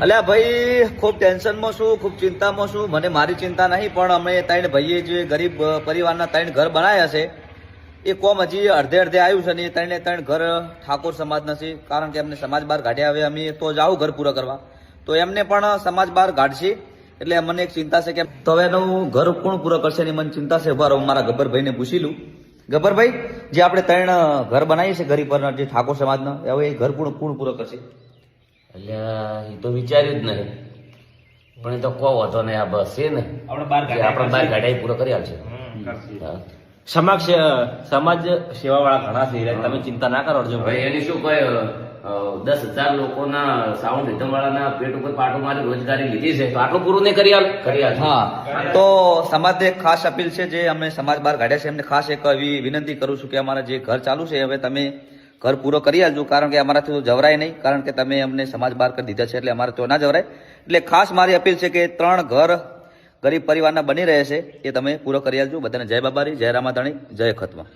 અલ્યા ભાઈ ખૂબ ટેન્શનમાં છું, ખૂબ ચિંતામાં છું. મને મારી ચિંતા નહીં, પણ અમે ત્રણ ભાઈએ જે ગરીબ પરિવારના ત્રણ ઘર બનાવ્યા છે એ કોમ હજી અડધે આવ્યું છે ને એ ત્રણ ઘર ઠાકોર સમાજના છે. કારણ કે એમને સમાજ બહાર કાઢ્યા, હવે અમે તો જાઉં ઘર પૂરા કરવા, તો એમને પણ સમાજ બહાર કાઢશે. એટલે મને એક ચિંતા છે કે તો હવે એનું ઘર કોણ પૂરો કરશે એની મને ચિંતા છે. ઉભા રહો, મારા ગબ્બરભાઈને પૂછી લઉં. ગબ્બરભાઈ, જે આપણે ત્રણ ઘર બનાવીએ છીએ ગરીબ પર જે ઠાકોર સમાજના, હવે એ ઘર કોણ પૂરો કરશે? એટલે એ તો વિચાર્યું જ નહીં, પણ એ તો કો વાંધો નહીં. આ બસ છે ને આપણે બાર ગાડી પૂરો કરી આવશે. સમાજ સેવા વાળા ઘણા છે, તમે ચિંતા ના કરો અર્જુનભાઈ. એની શું કોઈ 10,000 લોકોના સાઉન્ડ સિસ્ટમ વાળાના પેટ ઉપર પાટો મારી રોજગારી લીધી છે, તો આટલું પૂરું નહીં કરી આલ. હા, તો સમાજને એક ખાસ અપીલ છે, જે અમને સમાજ બહાર કાઢ્યા છે એમને ખાસ એક એવી વિનંતી કરું છું કે અમારા જે ઘર ચાલુ છે હવે તમે ઘર પૂરો કરી આલજો. કારણ કે અમારાથી તો જવરાય નહીં, કારણ કે તમે અમને સમાજ બહાર કરી દીધા છે એટલે અમારે તો ના જવરાય. એટલે ખાસ મારી અપીલ છે કે 3 ઘર ગરીબ પરિવારના બની રહે છે એ તમે પૂરો કરી આલજો. બધાને જય બાબારી, જય રામાધણી, જય ખતમા.